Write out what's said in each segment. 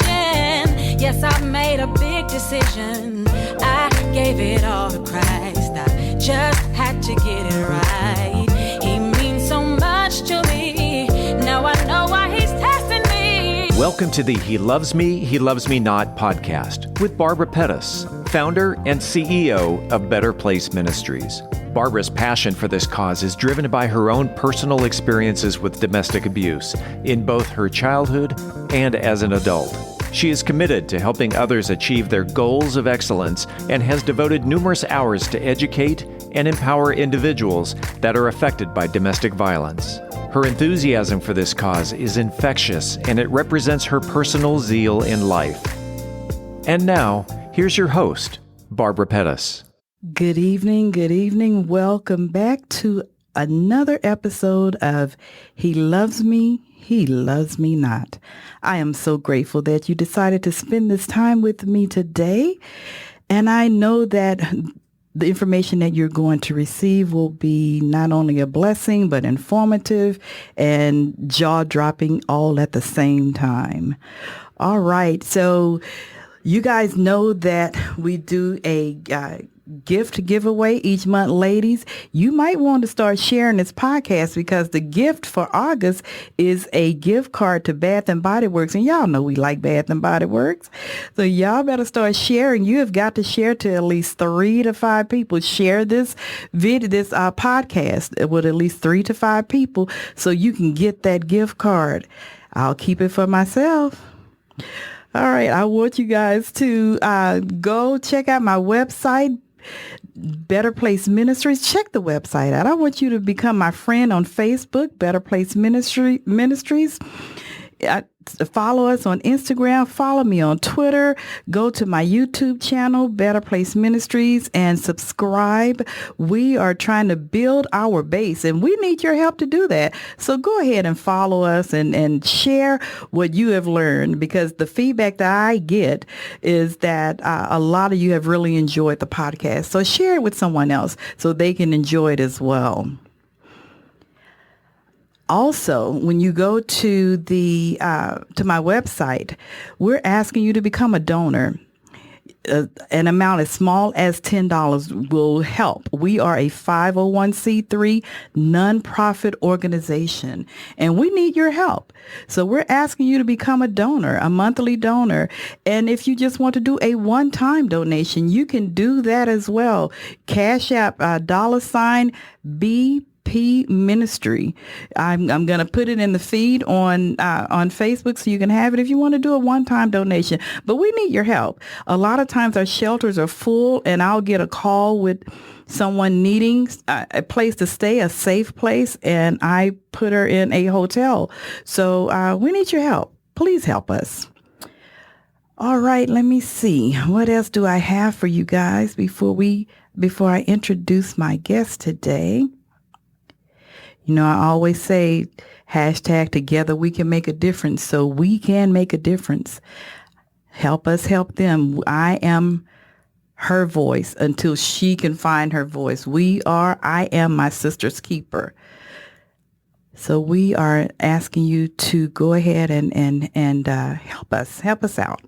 Yes, I made a big decision. I gave it all to Christ. I just had to get it right. He means so much to me. Now I know why he's testing me. Welcome to the He Loves Me, He Loves Me Not podcast with Barbara Pettis, founder and CEO of Better Place Ministries. Barbara's passion for this cause is driven by her own personal experiences with domestic abuse in both her childhood and as an adult. She is committed to helping others achieve their goals of excellence and has devoted numerous hours to educate and empower individuals that are affected by domestic violence. Her enthusiasm for this cause is infectious, and it represents her personal zeal in life. And now, here's your host, Barbara Pettis. Good evening, good evening. Welcome back to another episode of He Loves Me, He Loves Me Not. I am so grateful that you decided to spend this time with me today. And I know that the information that you're going to receive will be not only a blessing, but informative and jaw-dropping all at the same time. All right. So you guys know that we do a gift giveaway each month. Ladies, you might want to start sharing this podcast because the gift for August is a gift card to Bath and Body Works. And y'all know we like Bath and Body Works. So y'all better start sharing. You have got to share to at least 3 to 5 people. Share this video, this podcast with at least 3 to 5 people so you can get that gift card. I'll keep it for myself. All right. I want you guys to go check out my website, Better Place Ministries. Check the website out. I want you to become my friend on Facebook, Better Place Ministries. Follow us on Instagram. Follow me on Twitter. Go to my YouTube channel, Better Place Ministries, and subscribe. We are trying to build our base, and we need your help to do that. So go ahead and follow us and share what you have learned, because the feedback that I get is that a lot of you have really enjoyed the podcast. So share it with someone else so they can enjoy it as well. Also, when you go to to my website, we're asking you to become a donor. An amount as small as $10 will help. We are a 501c3 nonprofit organization, and we need your help. So we're asking you to become a donor, a monthly donor. And if you just want to do a one-time donation, you can do that as well. Cash App, $B Ministry. I'm going to put it in the feed on Facebook so you can have it if you want to do a one-time donation. But we need your help. A lot of times our shelters are full, and I'll get a call with someone needing a place to stay, a safe place, and I put her in a hotel. So we need your help. Please help us. All right, let me see. What else do I have for you guys before I introduce my guest today? You know, I always say, hashtag together we can make a difference. So we can make a difference. Help us help them. I am her voice until she can find her voice. I am my sister's keeper. So we are asking you to go ahead and help us out.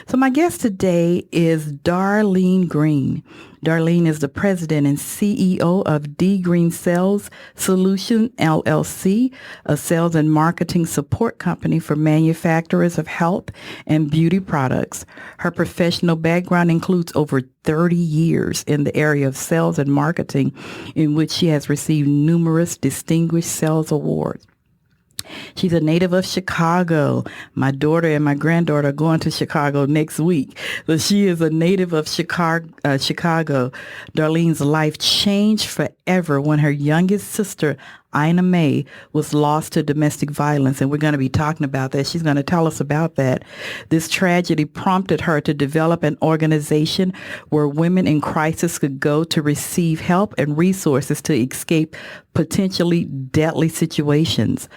So my guest today is Darlene Green. Darlene is the president and CEO of D Green Sales Solution, LLC, a sales and marketing support company for manufacturers of health and beauty products. Her professional background includes over 30 years in the area of sales and marketing, in which she has received numerous distinguished sales awards. She's a native of Chicago. My daughter and my granddaughter are going to Chicago next week. So she is a native of Chicago. Darlene's life changed forever when her youngest sister, Ina Mae, was lost to domestic violence, and we're going to be talking about that. She's going to tell us about that. This tragedy prompted her to develop an organization where women in crisis could go to receive help and resources to escape potentially deadly situations.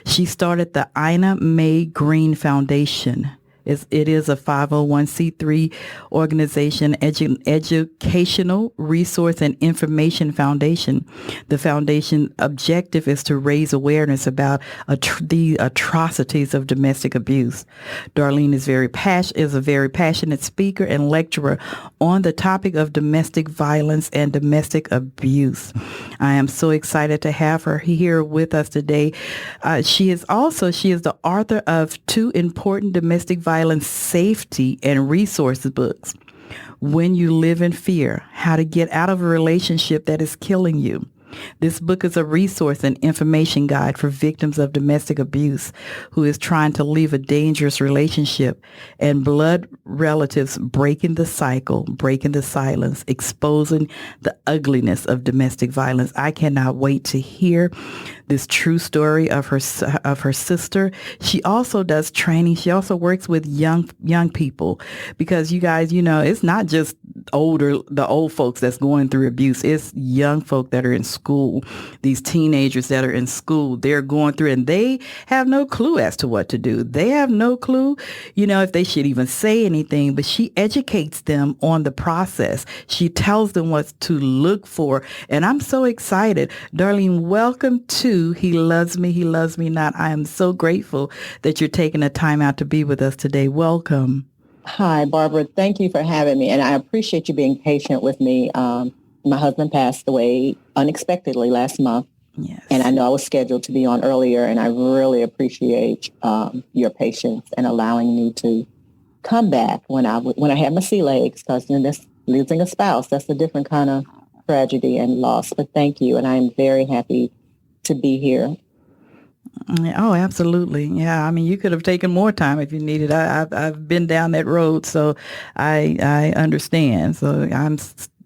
She started the Ina Mae Green Foundation. It is a 501c3 organization, educational resource and information foundation. The foundation objective is to raise awareness about the atrocities of domestic abuse. Darlene is a very passionate speaker and lecturer on the topic of domestic violence and domestic abuse. I am so excited to have her here with us today. She is the author of 2 important domestic violence safety and resources books. When You Live in Fear, How to Get Out of a Relationship That Is Killing You. This book is a resource and information guide for victims of domestic abuse who is trying to leave a dangerous relationship, and blood relatives breaking the cycle, breaking the silence, exposing the ugliness of domestic violence. I cannot wait to hear this true story of her sister. She also does training. She also works with young people, because you guys, it's not just the old folks that's going through abuse. It's young folk that are in school. These teenagers that are in school, they're going through, and they have no clue as to what to do. They have no clue, if they should even say anything, but she educates them on the process. She tells them what to look for. And I'm so excited. Darlene, welcome to He Loves Me, He Loves Me Not. I am so grateful that you're taking the time out to be with us today. Welcome. Hi, Barbara. Thank you for having me. And I appreciate you being patient with me. My husband passed away unexpectedly last month. Yes. And I know I was scheduled to be on earlier, and I really appreciate your patience and allowing me to come back when I had my sea legs, because that's losing a spouse. That's a different kind of tragedy and loss. But thank you. And I am very happy to be here. Oh, absolutely. Yeah. I mean, you could have taken more time if you needed. I've been down that road, so I understand. So I'm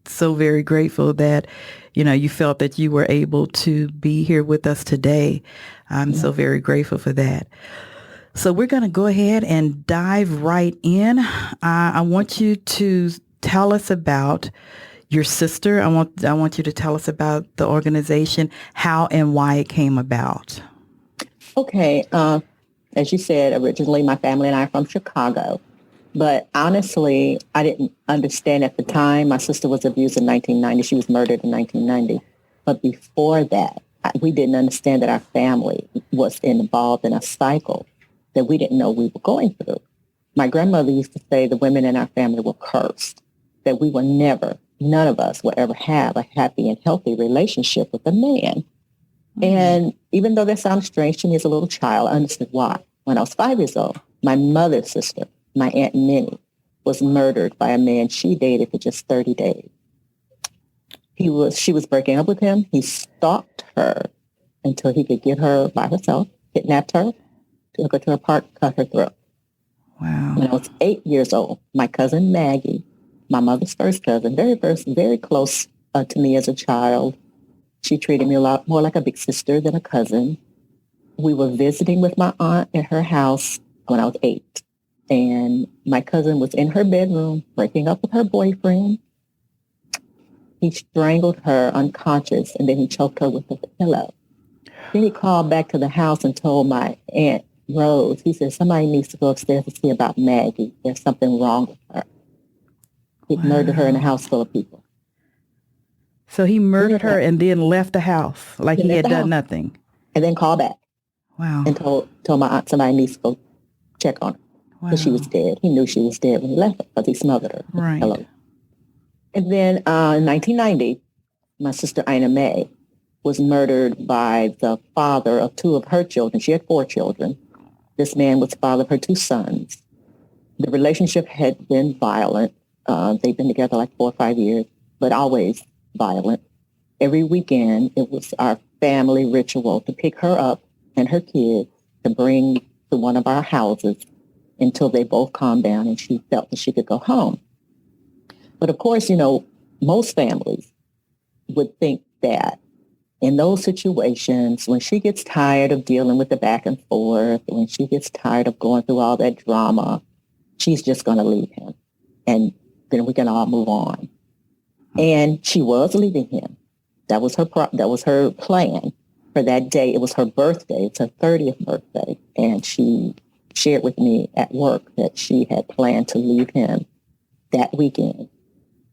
so very grateful that, you felt that you were able to be here with us today. I'm so very grateful for that. So we're going to go ahead and dive right in. I want you to tell us about your sister. I want you to tell us about the organization, how and why it came about. Okay. As you said, originally my family and I are from Chicago. But honestly, I didn't understand at the time. My sister was abused in 1990. She was murdered in 1990. But before that, we didn't understand that our family was involved in a cycle that we didn't know we were going through. My grandmother used to say the women in our family were cursed, that we will never, none of us will ever have a happy and healthy relationship with a man. Mm-hmm. And even though that sounds strange to me as a little child, I understood why. When I was 5 years old, my mother's sister, my Aunt Minnie, was murdered by a man she dated for just 30 days. She was breaking up with him. He stalked her until he could get her by herself, kidnapped her, took her to her park, cut her throat. Wow. When I was 8 years old, my cousin Maggie, my mother's first cousin, very close to me as a child. She treated me a lot more like a big sister than a cousin. We were visiting with my aunt at her house when I was 8. And my cousin was in her bedroom breaking up with her boyfriend. He strangled her unconscious, and then he choked her with a pillow. Then he called back to the house and told my Aunt Rose, he said, somebody needs to go upstairs to see about Maggie. There's something wrong with her. He murdered her in a house full of people. So he murdered her and then left the house like he had done nothing. And then called back. Wow. And told my aunt somebody needs to go check on her. Because she was dead. He knew she was dead when he left her because he smothered her. Right. And then in 1990, my sister Ina Mae was murdered by the father of 2 of her children. She had 4 children. This man was the father of her 2 sons. The relationship had been violent. They'd been together like 4 or 5 years, but always violent. Every weekend, it was our family ritual to pick her up and her kids to bring to one of our houses until they both calmed down and she felt that she could go home. But of course, most families would think that in those situations, when she gets tired of dealing with the back and forth, when she gets tired of going through all that drama, she's just going to leave him. And then we can all move on. And she was leaving him. That was her plan for that day. It was her birthday. It's her 30th birthday. And she shared with me at work that she had planned to leave him that weekend,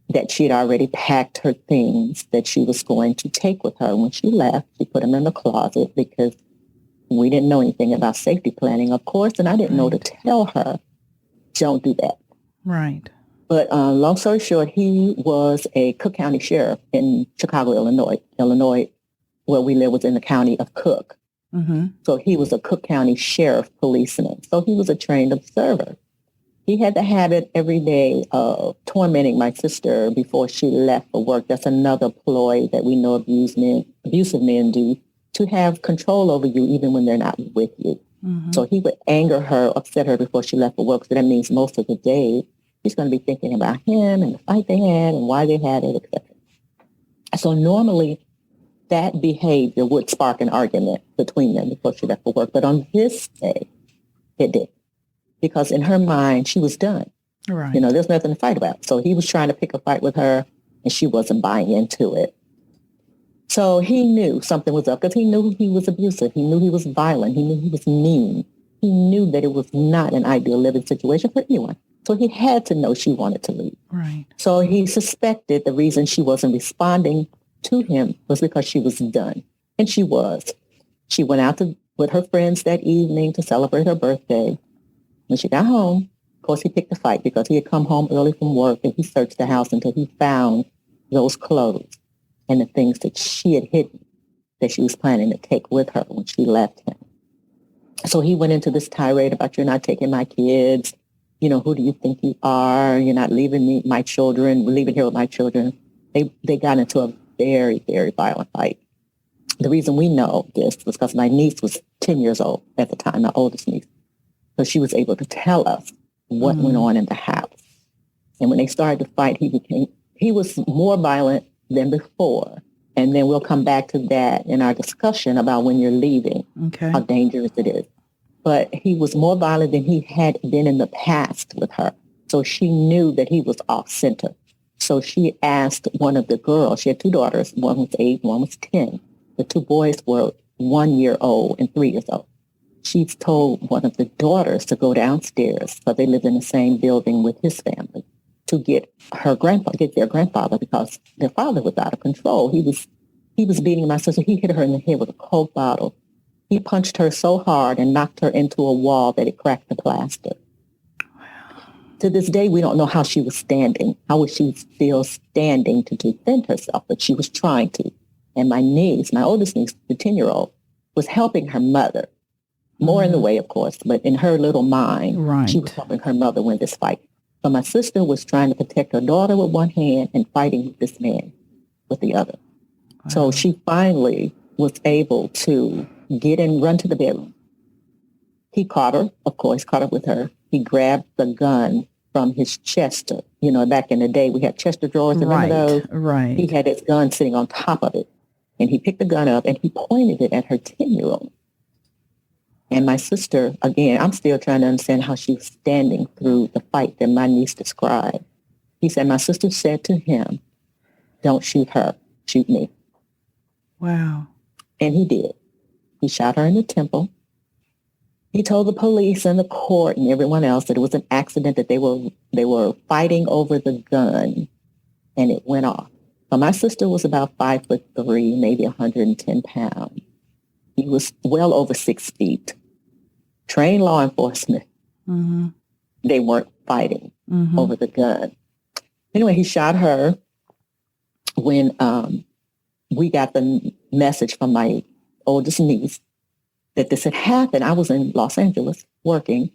that she had already packed her things that she was going to take with her. When she left, she put them in the closet because we didn't know anything about safety planning, of course, and I didn't know to tell her, don't do that. Right. But long story short, he was a Cook County sheriff in Chicago, Illinois. Illinois, where we live, was in the county of Cook. Mm-hmm. So he was a Cook County sheriff policeman. So he was a trained observer. He had the habit every day of tormenting my sister before she left for work. That's another ploy that we know abusive men do, to have control over you even when they're not with you. Mm-hmm. So he would anger her, upset her before she left for work. So that means most of the day she's going to be thinking about him and the fight they had and why they had it, etc. So normally that behavior would spark an argument between them before she left for work. But on this day, it did. Because in her mind, she was done. Right. There's nothing to fight about. So he was trying to pick a fight with her, and she wasn't buying into it. So he knew something was up because he knew he was abusive. He knew he was violent. He knew he was mean. He knew that it was not an ideal living situation for anyone. So he had to know she wanted to leave. Right. So he suspected the reason she wasn't responding to him was because she was done. And she was. She went out with her friends that evening to celebrate her birthday. When she got home, of course, he picked a fight because he had come home early from work and he searched the house until he found those clothes and the things that she had hidden that she was planning to take with her when she left him. So he went into this tirade about, you're not taking my kids. Who do you think you are? You're not leaving me, my children, leaving here with my children. They got into a very, very violent fight. The reason we know this was because my niece was 10 years old at the time, my oldest niece. So she was able to tell us what went on in the house. And when they started to fight, he was more violent than before. And then we'll come back to that in our discussion about when you're leaving, how dangerous it is. But he was more violent than he had been in the past with her. So she knew that he was off center. So she asked one of the girls, she had two daughters, one was 8, one was 10. The two boys were 1 year old and 3 years old. She told one of the daughters to go downstairs, because they lived in the same building with his family, to get their grandfather, because their father was out of control. He was beating my sister. He hit her in the head with a Coke bottle. He punched her so hard and knocked her into a wall that it cracked the plaster. Wow. To this day, we don't know how she was standing. How was she still standing to defend herself? But she was trying to. And my niece, my oldest niece, the 10-year-old, was helping her mother. More in the way, of course, but in her little mind, she was helping her mother win this fight. So my sister was trying to protect her daughter with one hand and fighting with this man with the other. Wow. So she finally was able to run to the bedroom. He caught her, of course, caught up with her. He grabbed the gun from his chester. Back in the day, we had chester drawers. Remember those? Right. He had his gun sitting on top of it. And he picked the gun up and he pointed it at her 10-year-old. And my sister, again, I'm still trying to understand how she was standing through the fight that my niece described. He said, my sister said to him, don't shoot her, shoot me. Wow. And he did. He shot her in the temple. He told the police and the court and everyone else that it was an accident, that they were fighting over the gun, and it went off. So my sister was about 5'3", maybe 110 pounds. He was well over 6 feet. Trained law enforcement. Mm-hmm. They weren't fighting over the gun. Anyway, he shot her. When we got the message from my oldest niece that this had happened, I was in Los Angeles working,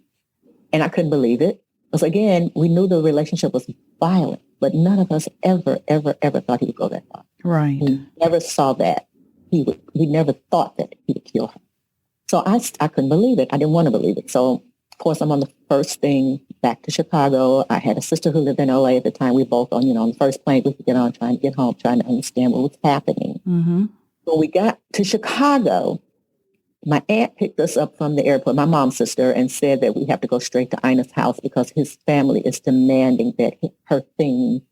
and I couldn't believe it. Because again, we knew the relationship was violent, but none of us ever thought he would go that far. Right. We never saw that. We never thought that he would kill her. So I couldn't believe it. I didn't want to believe it. So, of course, I'm on the first thing back to Chicago. I had a sister who lived in LA at the time. We both on the first plane we could get on, trying to get home, trying to understand what was happening. Mm-hmm. When we got to Chicago, my aunt picked us up from the airport, my mom's sister, and said that we have to go straight to Ina's house because his family is demanding that her things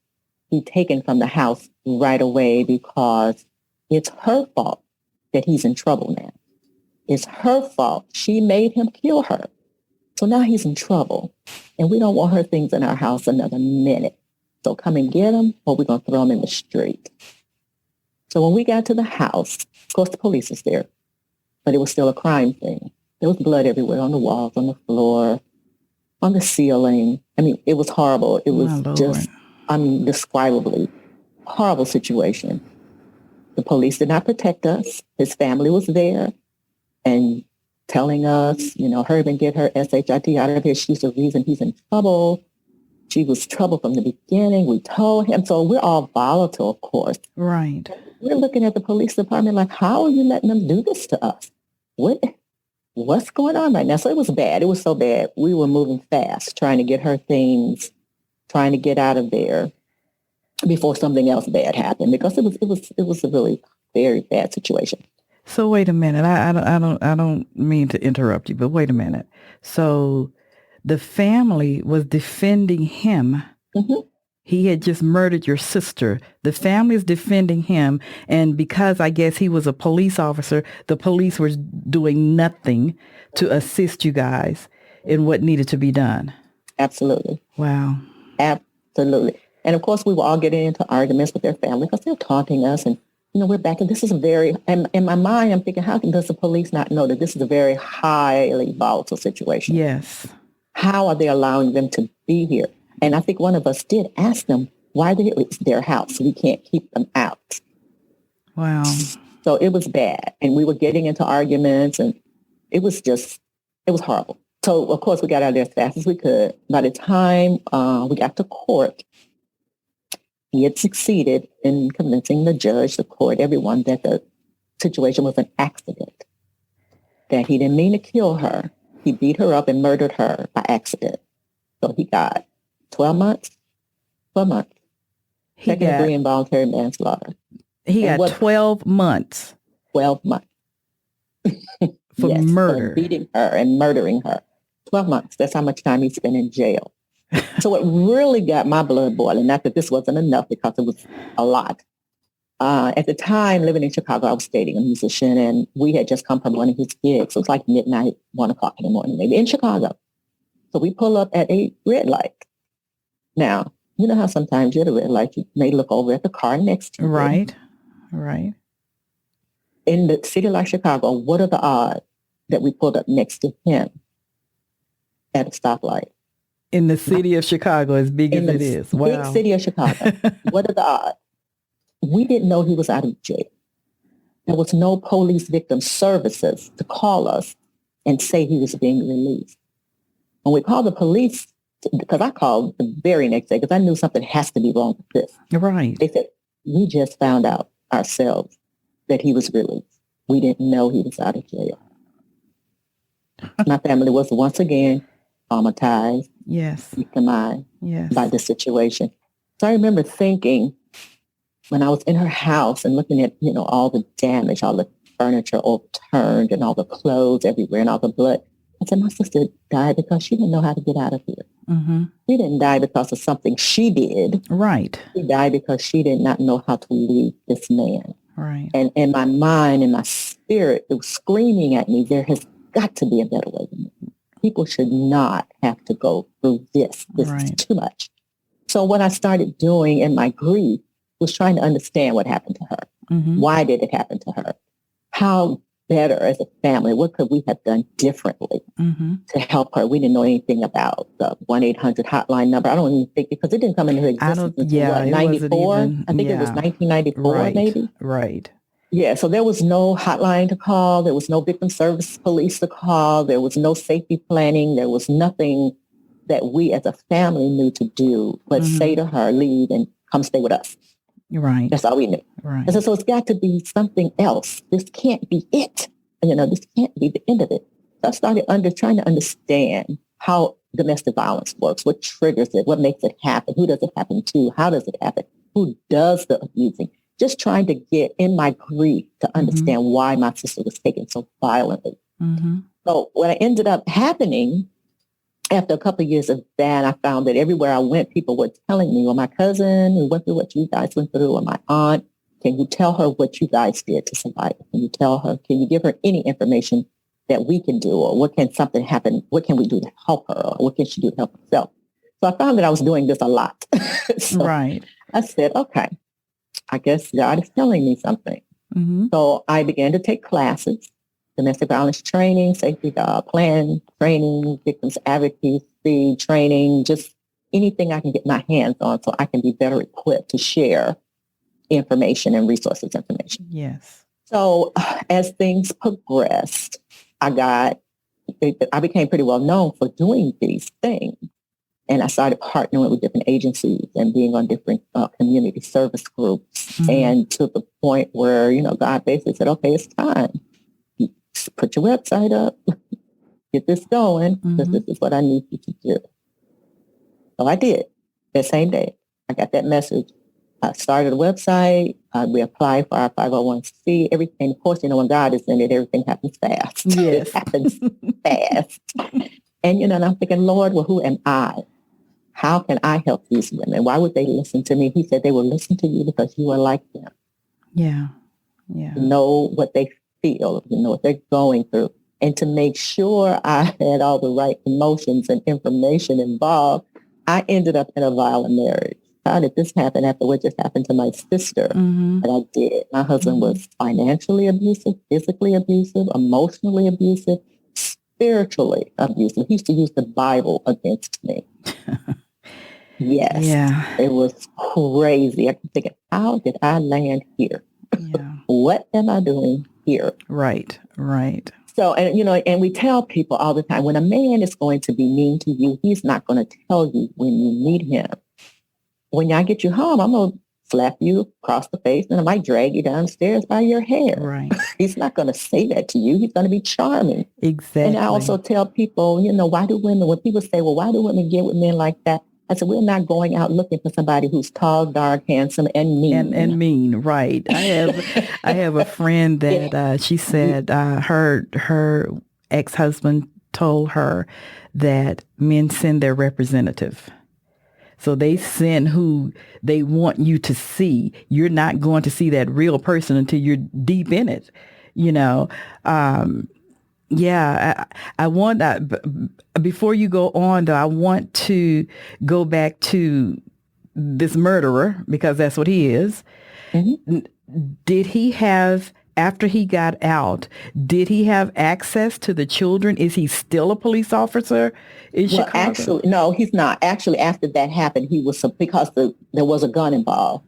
be taken from the house right away because it's her fault that he's in trouble now. It's her fault. She made him kill her. So now he's in trouble, and we don't want her things in our house another minute. So come and get him, or we're going to throw him in the street. So when we got to the house, of course, the police was there, but it was still a crime scene. There was blood everywhere on the walls, on the floor, on the ceiling. I mean, it was horrible. It was just indescribably horrible situation. The police did not protect us. His family was there and telling us, hurry and get her SHIT out of here. She's the reason he's in trouble. She was trouble from the beginning. We told him. So we're all volatile, of course. Right. We're looking at the police department like, how are you letting them do this to us? What's going on right now? So it was bad. It was so bad. We were moving fast, trying to get her things, trying to get out of there before something else bad happened, because it was a really very bad situation. So wait a minute. I don't mean to interrupt you, but wait a minute. So the family was defending him. Mm-hmm. He had just murdered your sister. The family is defending him. And because I guess he was a police officer, the police were doing nothing to assist you guys in what needed to be done. Absolutely. Wow. Absolutely. And of course, we were all getting into arguments with their family because they're taunting us. And, we're back. And this is in my mind, I'm thinking, how does the police not know that this is a very highly volatile situation? Yes. How are they allowing them to be here? And I think one of us did ask them, why it's their house? We can't keep them out. Wow. So it was bad. And we were getting into arguments, and it was horrible. So, of course, we got out of there as fast as we could. By the time we got to court, he had succeeded in convincing the judge, the court, everyone, that the situation was an accident, that he didn't mean to kill her. He beat her up and murdered her by accident. So he got 12 months. Second degree involuntary manslaughter. He got 12 months. 12 months. For murder. For beating her and murdering her. 12 months. That's how much time he spent in jail. So what really got my blood boiling, not that this wasn't enough because it was a lot. At the time, living in Chicago, I was dating a musician, and we had just come from one of his gigs. So it was like midnight, 1 o'clock in the morning, maybe, in Chicago. So we pull up at a red light. Now, you know how sometimes you're at a red light, you may look over at the car next to you. Right. In the city like Chicago, what are the odds that we pulled up next to him at a stoplight? In the city of Chicago, as big as it is. Wow. Big city of Chicago. What are the odds? We didn't know he was out of jail. There was no police victim services to call us and say he was being released. When we called the police, because I called the very next day because I knew something has to be wrong with this. Right. They said, we just found out ourselves that he was released. We didn't know he was out of jail. My family was once again traumatized, victimized by the situation. So I remember thinking when I was in her house and looking at, all the damage, all the furniture overturned and all the clothes everywhere and all the blood. I said, my sister died because she didn't know how to get out of here. Mm-hmm. She didn't die because of something she did. Right. She died because she did not know how to leave this man. Right. And in my mind and my spirit, it was screaming at me, there has got to be a better way. People should not have to go through this. This is too much. So what I started doing in my grief was trying to understand what happened to her. Mm-hmm. Why did it happen to her? How better as a family, what could we have done differently to help her? We didn't know anything about the 1-800 hotline number. I don't even think, because it didn't come into existence until 94. I think it was 1994, maybe. Right. Yeah, so there was no hotline to call. There was no victim service police to call. There was no safety planning. There was nothing that we as a family knew to do but say to her, leave and come stay with us. Right. That's all we knew. Right. And so it's got to be something else. This can't be it. This can't be the end of it. So I started trying to understand how domestic violence works, what triggers it, what makes it happen, who does it happen to, how does it happen, who does the abusing. Just trying to get in my grief to understand why my sister was taken so violently. Mm-hmm. So what ended up happening after a couple of years of that, I found that everywhere I went, people were telling me, well, my cousin who went through what you guys went through, or my aunt, can you tell her what you guys did to survive? Can you tell her, can you give her any information that we can do, or what can something happen? What can we do to help her, or what can she do to help herself? So I found that I was doing this a lot. So Right. I said, okay, I guess God is telling me something. Mm-hmm. So I began to take classes, domestic violence training, safety plan training, victims advocacy training, just anything I can get my hands on so I can be better equipped to share information and resources information. Yes. So as things progressed, I became pretty well known for doing these things. And I started partnering with different agencies and being on different community service groups. Mm-hmm. And to the point where, God basically said, okay, it's time. You put your website up, get this going, because this is what I need you to do. So I did that same day. I got that message. I started a website. We applied for our 501c, everything. Of course, when God is in it, everything happens fast. Yes. It happens fast. And, and I'm thinking, Lord, well, who am I? How can I help these women? Why would they listen to me? He said they will listen to you because you are like them. Yeah. Yeah. You know what they feel, what they're going through. And to make sure I had all the right emotions and information involved, I ended up in a violent marriage. How did this happen after what just happened to my sister? But I did. My husband was financially abusive, physically abusive, emotionally abusive, spiritually abusive. He used to use the Bible against me. Yes. Yeah. It was crazy. I kept thinking, how did I land here? Yeah. What am I doing here? Right. Right. So, and we tell people all the time, when a man is going to be mean to you, he's not going to tell you when you meet him. When I get you home, I'm going to slap you across the face and I might drag you downstairs by your hair. Right. He's not going to say that to you. He's going to be charming. Exactly. And I also tell people, why do women, when people say, well, why do women get with men like that? I said, we're not going out looking for somebody who's tall, dark, handsome, and mean. And mean, right. I have a friend that she said her ex-husband told her that men send their representative. So they send who they want you to see. You're not going to see that real person until you're deep in it, Yeah, I want before you go on, though, I want to go back to this murderer because that's what he is. Mm-hmm. Did he have, after he got out, did he have access to the children? Is he still a police officer in Chicago? Actually, no, he's not. Actually, after that happened, he was, because there was a gun involved.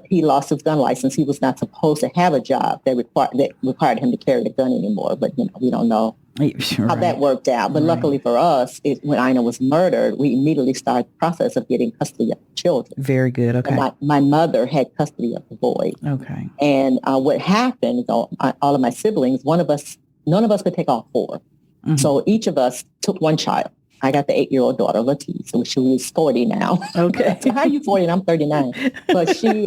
He lost his gun license. He was not supposed to have a job that required him to carry the gun anymore. But we don't know how that worked out. But luckily for us, when Ina was murdered, we immediately started the process of getting custody of the children. Very good. Okay. And my mother had custody of the boys. Okay. And what happened is all of my siblings, none of us could take all four. Mm-hmm. So each of us took one child. I got the 8-year-old daughter, Latice, so she was 40 now. Okay. So how are you 40 and I'm 39? But she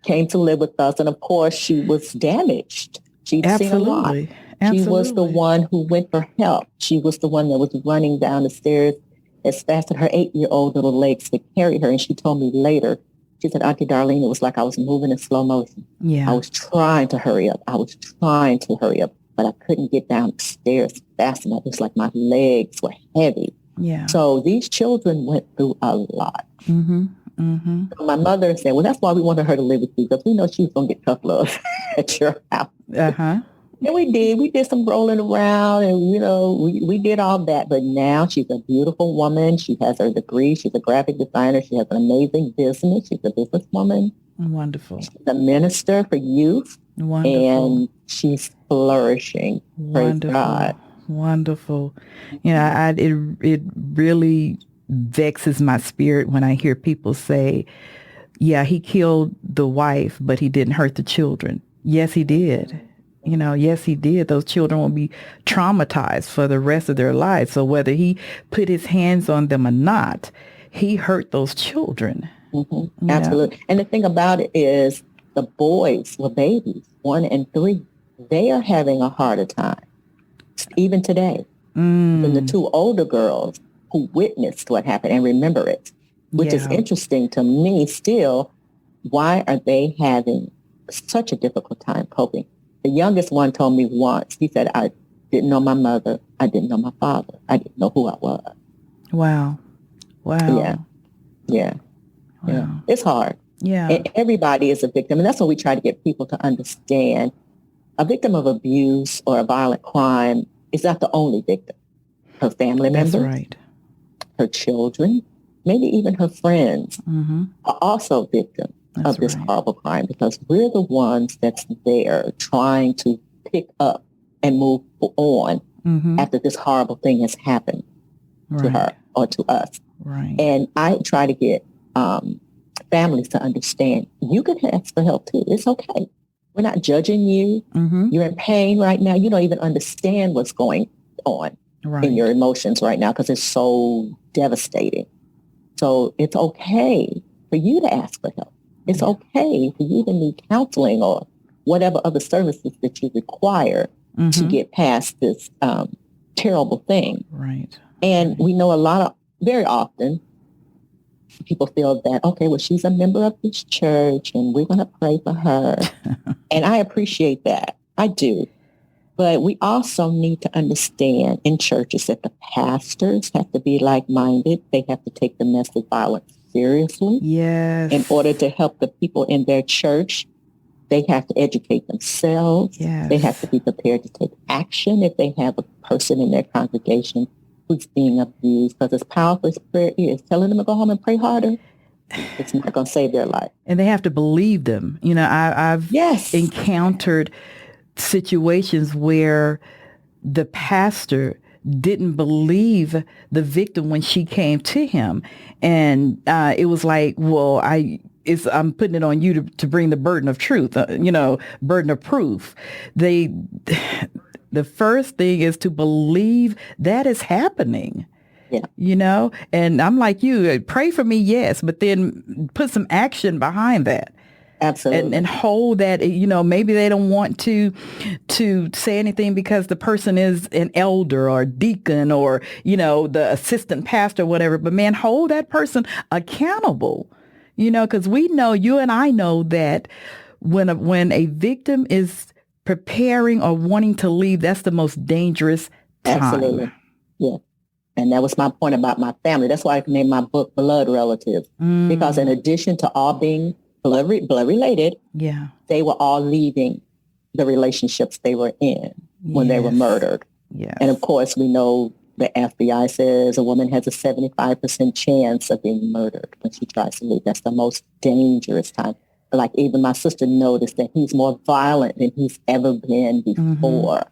came to live with us. And of course, she was damaged. She'd seen a lot. She was the one who went for help. She was the one that was running down the stairs as fast as her 8-year-old little legs could carry her. And she told me later, she said, Auntie Darlene, it was like I was moving in slow motion. Yeah. I was trying to hurry up. But I couldn't get down the stairs fast enough. It was like my legs were heavy. Yeah. So these children went through a lot. Mm-hmm. Mm-hmm. So my mother said, well, that's why we wanted her to live with you, because we know she was going to get tough love at your house. Uh-huh. And we did. We did some rolling around and, we did all that. But now she's a beautiful woman. She has her degree. She's a graphic designer. She has an amazing business. She's a businesswoman. Wonderful. She's a minister for youth. Wonderful. And she's flourishing. Praise God. Wonderful. It really vexes my spirit when I hear people say, yeah, he killed the wife, but he didn't hurt the children. Yes, he did. Yes, he did. Those children will be traumatized for the rest of their lives. So whether he put his hands on them or not, he hurt those children. Mm-hmm. Absolutely. And the thing about it is the boys were babies, 1 and 3. They are having a harder time, even today, than the 2 older girls who witnessed what happened and remember it, which is interesting to me still. Why are they having such a difficult time coping? The youngest one told me once, he said, I didn't know my mother. I didn't know my father. I didn't know who I was. Wow. Yeah. It's hard. Yeah. And everybody is a victim. And that's what we try to get people to understand. A victim of abuse or a violent crime is not the only victim. Her family That's members, right. her children, maybe even her friends Mm-hmm. are also victims of this horrible crime, because we're the ones that's there trying to pick up and move on after this horrible thing has happened to her or to us. Right. And I try to get families to understand you can ask for help too. It's okay. We're not judging you. You're in pain right now. You don't even understand what's going on in your emotions right now because it's so devastating. So it's okay for you to ask for help. It's okay for you to need counseling or whatever other services that you require to get past this terrible thing. Right. And we know very often, people feel that, okay, well, she's a member of this church and we're going to pray for her. And I appreciate that. I do. But we also need to understand in churches that the pastors have to be like-minded. They have to take domestic violence seriously. Yes. In order to help the people in their church, they have to educate themselves. Yes. They have to be prepared to take action if they have a person in their congregation who's being abused. Because as powerful as prayer is, telling them to go home and pray harder, it's not going to save their life. And they have to believe them. You know, I've encountered situations where the pastor didn't believe the victim when she came to him. And it was like, well, I'm putting it on you to bring the burden of truth, burden of proof. The first thing is to believe that is happening. Yeah. And I'm like you, pray for me, yes, but then put some action behind that. Absolutely. And hold that, maybe they don't want to say anything because the person is an elder or deacon or, the assistant pastor or whatever. But man, hold that person accountable, because we know, you and I know that when a victim is preparing or wanting to leave, that's the most dangerous time. Absolutely. Yeah. And that was my point about my family. That's why I named my book Blood Relatives, because in addition to all being blood related, they were all leaving the relationships they were in when they were murdered. Yes. And of course, we know the FBI says a woman has a 75% chance of being murdered when she tries to leave. That's the most dangerous time. Like even my sister noticed that he's more violent than he's ever been before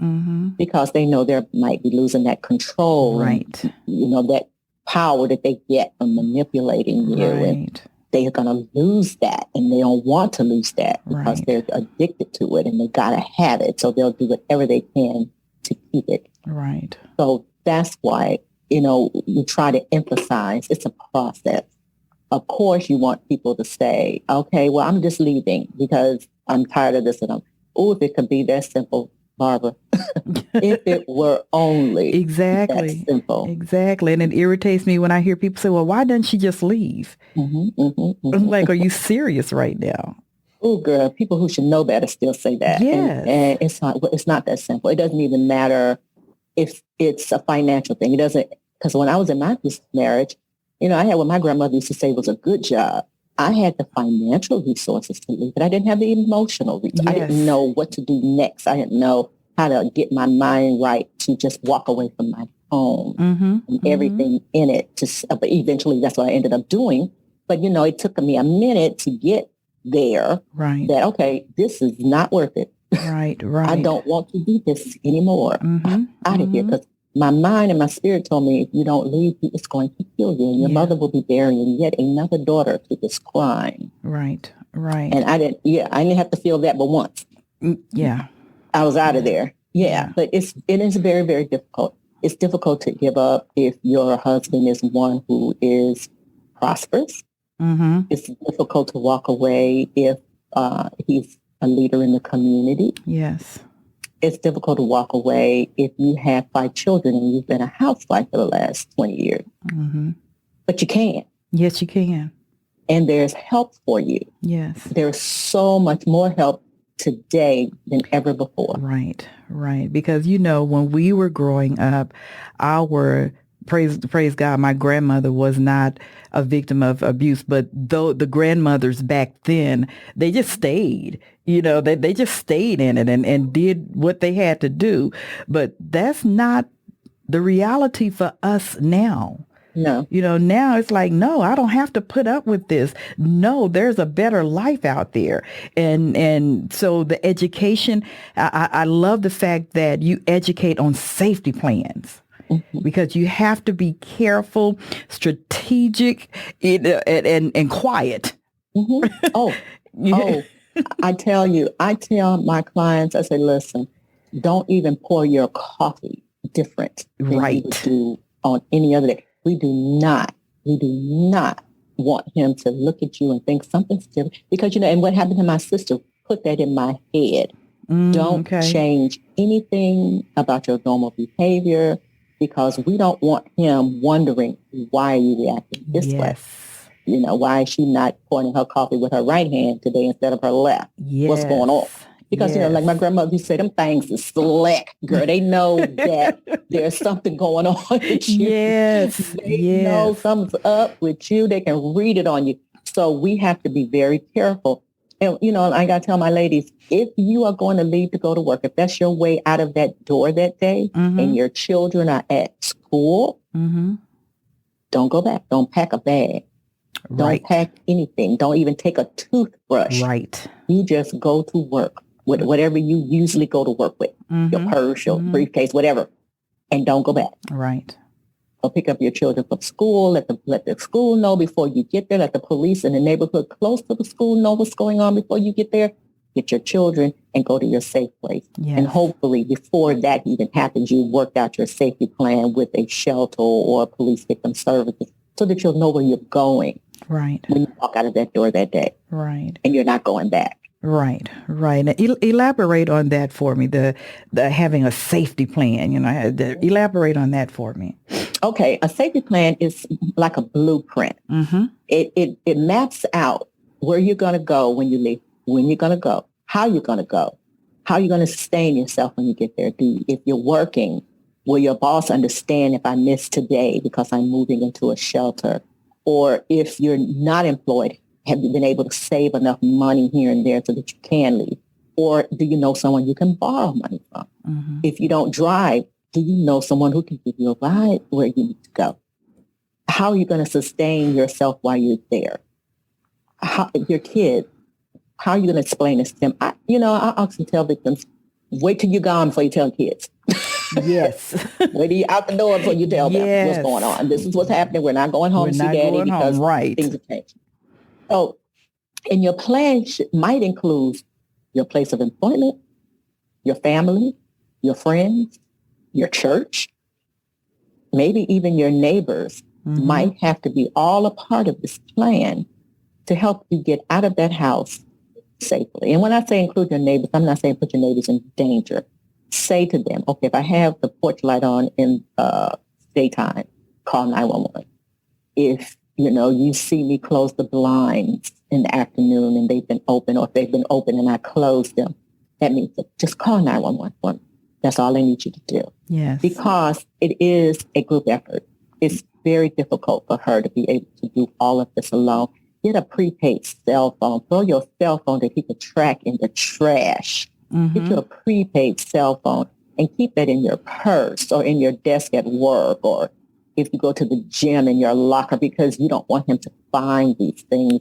because they know they might be losing that control, right? And, that power that they get from manipulating you. Right. And they're going to lose that, and they don't want to lose that because they're addicted to it and they got to have it. So they'll do whatever they can to keep it. Right. So that's why, we try to emphasize it's a process. Of course, you want people to say, okay, well, I'm just leaving because I'm tired of this. And if it could be that simple, Barbara, if it were only that simple. Exactly. And it irritates me when I hear people say, well, why doesn't she just leave? I'm like, are you serious right now? Oh, girl, people who should know better still say that. Yes. And it's not that simple. It doesn't even matter if it's a financial thing. It doesn't, because when I was in my marriage, I had what my grandmother used to say was a good job. I had the financial resources to leave, but I didn't have the emotional resources. Yes. I didn't know what to do next. I didn't know how to get my mind right to just walk away from my home and everything in it. But eventually, that's what I ended up doing. But, it took me a minute to get there. Right. That, okay, this is not worth it. Right. I don't want to do this anymore. Out of here, because my mind and my spirit told me, if you don't leave, it's going to kill you. And your mother will be burying yet another daughter to this crime. Right. Right. And I didn't have to feel that but once. Yeah. I was out of there. Yeah. But it is very, very difficult. It's difficult to give up if your husband is one who is prosperous. It's difficult to walk away if he's a leader in the community. Yes. It's difficult to walk away if you have 5 children and you've been a housewife for the last 20 years. But you can. Yes, you can. And there's help for you. Yes. There's so much more help today than ever before. Right, right. Because, when we were growing up, our praise God, my grandmother was not a victim of abuse, but though the grandmothers back then, they just stayed, they just stayed in it and did what they had to do. But that's not the reality for us now. No. Now it's like, no, I don't have to put up with this. No, there's a better life out there. And so the education, I love the fact that you educate on safety plans. Mm-hmm. Because you have to be careful, strategic, and quiet. Mm-hmm. Oh, I tell my clients, I say, listen, don't even pour your coffee different than you would do on any other day. We do not want him to look at you and think something's different. Because, and what happened to my sister put that in my head. Don't change anything about your normal behavior, because we don't want him wondering, why are you reacting this way? Why is she not pouring her coffee with her right hand today instead of her left? Yes. What's going on? Because, like my grandmother used to say, them things is slick, girl. They know that there's something going on with you. Yes. They know something's up with you. They can read it on you. So we have to be very careful. And, I got to tell my ladies, if you are going to leave to go to work, if that's your way out of that door that day, and your children are at school, don't go back. Don't pack a bag. Don't pack anything. Don't even take a toothbrush. Right. You just go to work with whatever you usually go to work with, your purse, your briefcase, whatever, and don't go back. Right. Go pick up your children from school. Let the school know before you get there. Let the police in the neighborhood close to the school know what's going on before you get there. Get your children and go to your safe place. Yes. And hopefully before that even happens, you worked out your safety plan with a shelter or police victim services so that you'll know where you're going. Right. When you walk out of that door that day. Right. And you're not going back. Right. Now, elaborate on that for me, the having a safety plan, elaborate on that for me. Okay. A safety plan is like a blueprint. It maps out where you're going to go when you leave, when you're going to go, how you're going to go, how you're going to sustain yourself when you get there. If you're working, will your boss understand if I miss today because I'm moving into a shelter? Or if you're not employed, have you been able to save enough money here and there so that you can leave? Or do you know someone you can borrow money from? If you don't drive, do you know someone who can give you a ride where you need to go? How are you going to sustain yourself while you're there? Your kid, how are you going to explain this to them? I often tell victims, wait till you're gone before you tell kids. Yes. Wait till you're out the door before you tell them what's going on. This is what's happening. We're not going home to see daddy because things have changed. So, and your plan might include your place of employment, your family, your friends, your church, maybe even your neighbors might have to be all a part of this plan to help you get out of that house safely. And when I say include your neighbors, I'm not saying put your neighbors in danger. Say to them, okay, if I have the porch light on in daytime, call 911. If, you see me close the blinds in the afternoon and they've been open, or if they've been open and I close them, that means just call 911 for me. That's all I need you to do. Yes. Because it is a group effort. It's very difficult for her to be able to do all of this alone. Get a prepaid cell phone. Throw your cell phone that he could track in the trash. Get you a prepaid cell phone and keep that in your purse or in your desk at work, or if you go to the gym in your locker, because you don't want him to find these things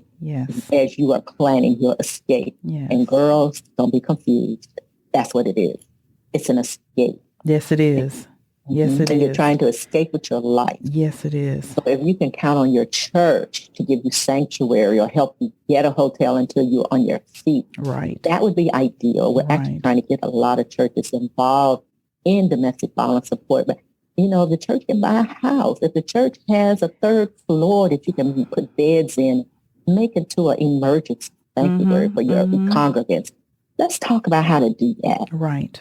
as you are planning your escape. Yes. And girls, don't be confused. That's what it is. It's an escape. Yes, it is. Yes, it is. And you're trying to escape with your life. Yes, it is. So if you can count on your church to give you sanctuary or help you get a hotel until you're on your feet, right, that would be ideal. We're actually trying to get a lot of churches involved in domestic violence support. But, the church can buy a house. If the church has a third floor that you can put beds in, make it to an emergency sanctuary for your congregants. Let's talk about how to do that. Right.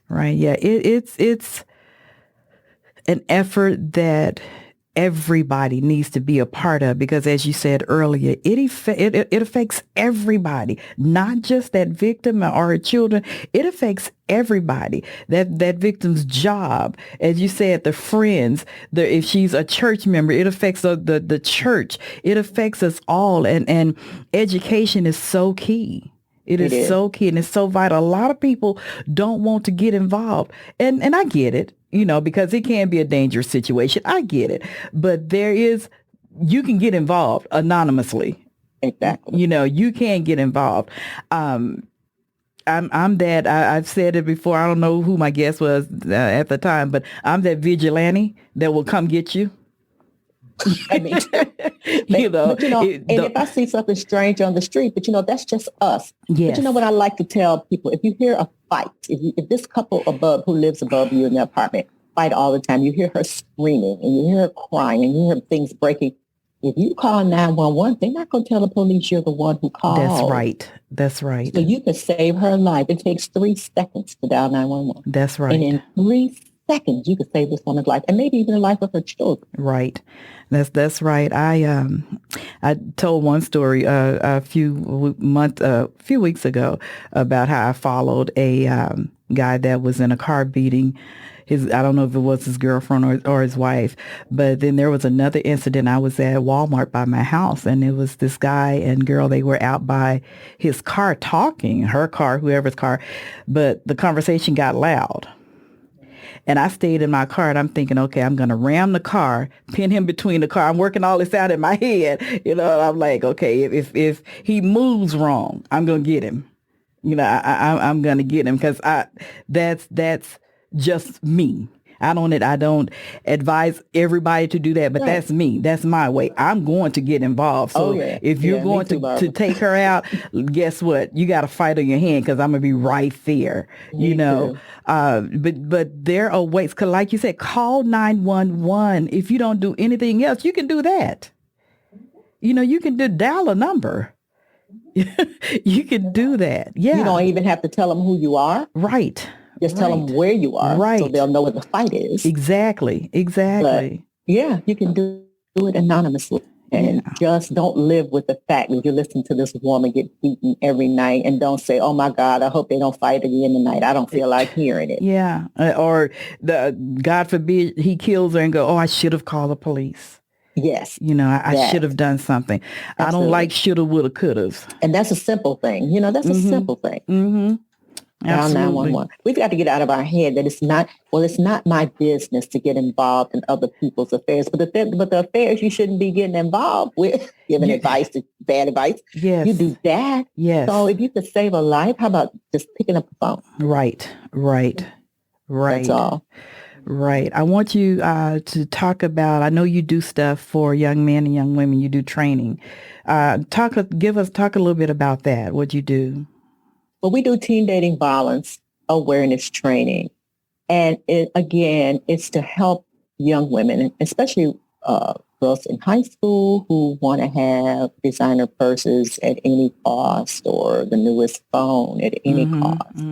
Yeah, it's an effort that everybody needs to be a part of, because as you said earlier, it affects everybody, not just that victim or her children. It affects everybody. That victim's job, as you said, the friends, if she's a church member, it affects the church. It affects us all, and education is so key. It is so key, and it's so vital. A lot of people don't want to get involved, and I get it, because it can be a dangerous situation. I get it, but you can get involved anonymously. Exactly. You can get involved. I'm that. I've said it before. I don't know who my guest was at the time, but I'm that vigilante that will come get you. I mean, if I see something strange on the street, but that's just us. Yes. But what I like to tell people, if you hear a fight, if this couple who lives above you in the apartment fight all the time, you hear her screaming and you hear her crying and you hear things breaking. If you call 911, they're not going to tell the police you're the one who called. That's right. So you can save her life. It takes 3 seconds to dial 911. That's right. And in 3 seconds, you could save this woman's life, and maybe even the life of her children. Right. That's right. I told one story a few weeks ago about how I followed a guy that was in a car beating I don't know if it was his girlfriend or his wife, but then there was another incident. I was at Walmart by my house, and it was this guy and girl. They were out by his car talking, her car, whoever's car, but the conversation got loud. And I stayed in my car, and I'm thinking, okay, I'm going to ram the car, pin him between the car. I'm working all this out in my head. I'm like, okay, if he moves wrong, I'm going to get him. I'm going to get him, because that's just me. I don't advise everybody to do that, but that's me. That's my way. I'm going to get involved. So if you're going to take her out, guess what? You got a fight on your hand, because I'm going to be right there, But there are ways, because like you said, call 911. If you don't do anything else, you can do that. You can dial a number. You can do that. Yeah. You don't even have to tell them who you are. Right. Just tell them where you are, so they'll know what the fight is. Exactly. But, you can do it anonymously, and just don't live with the fact that you listen to this woman get beaten every night, and don't say, "Oh my God, I hope they don't fight again tonight. I don't feel like hearing it." Yeah, or God forbid he kills her and go, "Oh, I should have called the police." Yes. I should have done something. Absolutely. I don't like shoulda, woulda, couldas. And that's a simple thing. That's a simple thing. Mm-hmm. Dial 911. We've got to get out of our head that it's not my business to get involved in other people's affairs, but the affairs you shouldn't be getting involved with, giving bad advice. Yes. You do that. Yes. So if you could save a life, how about just picking up the phone? Right. That's all. Right. I want you to talk about, I know you do stuff for young men and young women. You do training. Talk a little bit about that, what you do. Well, we do teen dating violence awareness training. And it's to help young women, especially girls in high school who want to have designer purses at any cost, or the newest phone at any cost,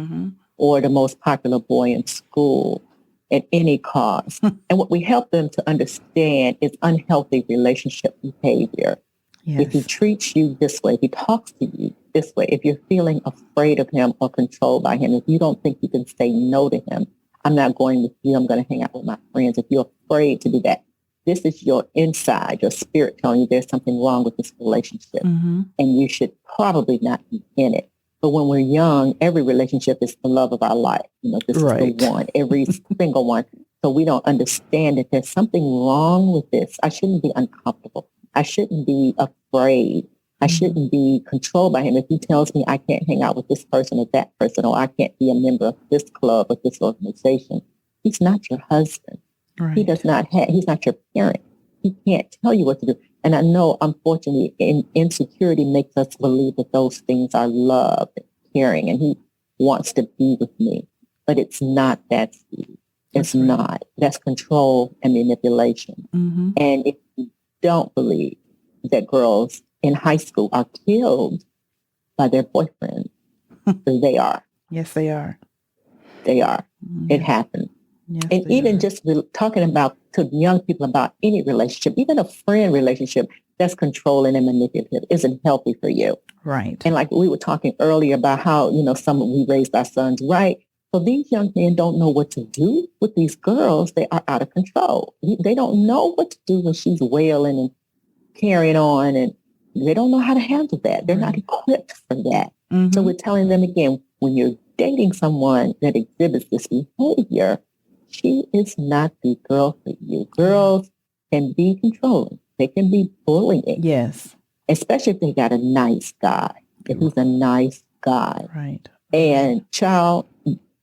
or the most popular boy in school at any cost. And what we help them to understand is unhealthy relationship behavior. Yes. If he treats you this way, if he talks to you this way, if you're feeling afraid of him or controlled by him, if you don't think you can say no to him, I'm not going with you, I'm going to hang out with my friends. If you're afraid to do that, this is your inside, your spirit telling you there's something wrong with this relationship, and you should probably not be in it. But when we're young, every relationship is the love of our life. This is the one, every single one. So we don't understand that there's something wrong with this. I shouldn't be uncomfortable. I shouldn't be afraid. I shouldn't be controlled by him. If he tells me I can't hang out with this person or that person, or I can't be a member of this club or this organization, he's not your husband. Right. He's not your parent. He can't tell you what to do. And I know, unfortunately, insecurity makes us believe that those things are love and caring, and he wants to be with me. But it's not that, Steve. It's not. That's control and manipulation. And if you don't believe that girls in high school are killed by their boyfriends, they are. Yes, they are. They are. It happens. Yes, And they even are. just talking about to young people about any relationship, even a friend relationship that's controlling and manipulative isn't healthy for you. Right. And like we were talking earlier about how, we raised our sons right. So these young men don't know what to do with these girls. They are out of control. They don't know what to do when she's wailing and carrying on, and they don't know how to handle that. They're not Right. equipped for that. Mhm. So we're telling them again, when you're dating someone that exhibits this behavior, she is not the girl for you. Girls can be controlling. They can be bullying, Yes. especially if they got a nice guy, if he's a nice guy. Right. And child,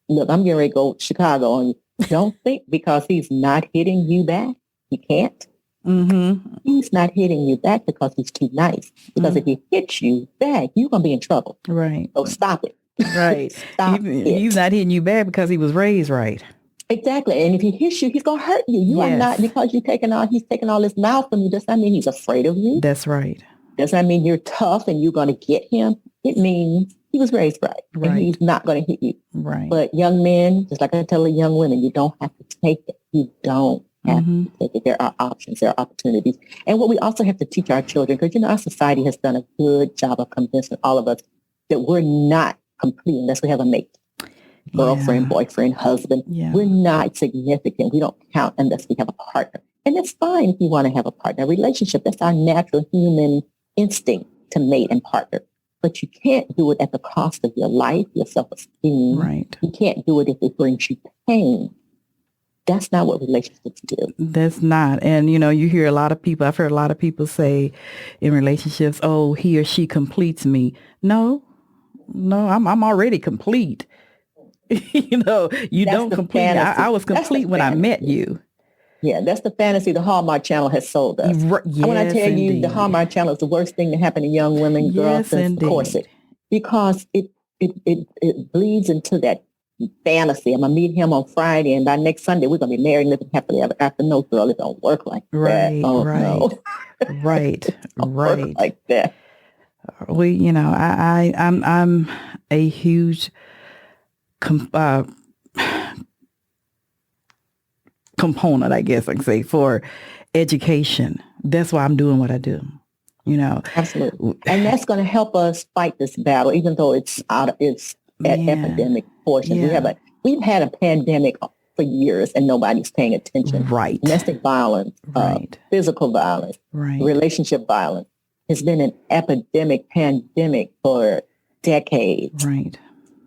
look, I'm getting ready to go to Chicago on you. Don't think because he's not hitting you back, he can't. Mm-hmm. He's not hitting you back because he's too nice. Because if he hits you back, you're going to be in trouble. Right. So stop it. Right. Stop it. He's not hitting you bad because he was raised right. Exactly. And if he hits you, he's going to hurt you. You are Yes. not, because he's taking all his mouth from you, does not mean he's afraid of you. That's right. Does not mean you're tough and you're going to get him. It means he was raised right. Right. And he's not going to hit you. Right. But young men, just like I tell the young women, you don't have to take it. You don't have to take it. There are options. There are opportunities. And what we also have to teach our children, because, our society has done a good job of convincing all of us that we're not complete unless we have a mate. Girlfriend, boyfriend, husband. Yeah. We're not significant. We don't count unless we have a partner. And it's fine if you want to have a partner. A relationship, that's our natural human instinct to mate and partner. But you can't do it at the cost of your life, your self-esteem. Right. You can't do it if it brings you pain. That's not what relationships do. That's not. And, you hear a lot of people, I've heard a lot of people say in relationships, oh, he or she completes me. No, I'm already complete. You don't complete. I was complete when I met you. Yeah, that's the fantasy the Hallmark Channel has sold us. Yes, when I tell you indeed. the Hallmark Channel is the worst thing to happen to young women, girls, since the corset. Because it bleeds into that fantasy. I'm going to meet him on Friday, and by next Sunday, we're going to be married and living happily ever after. No, girl, it don't work like that. Oh, right. no. Right. Work like that. I'm a huge component, I guess I can say, for education. That's why I'm doing what I do. Absolutely. And that's going to help us fight this battle, even though it's at epidemic portion. Yeah. We've had a pandemic for years and nobody's paying attention. Right. Domestic violence, right. Physical violence, right. Relationship violence. It's been an epidemic pandemic for decades. Right.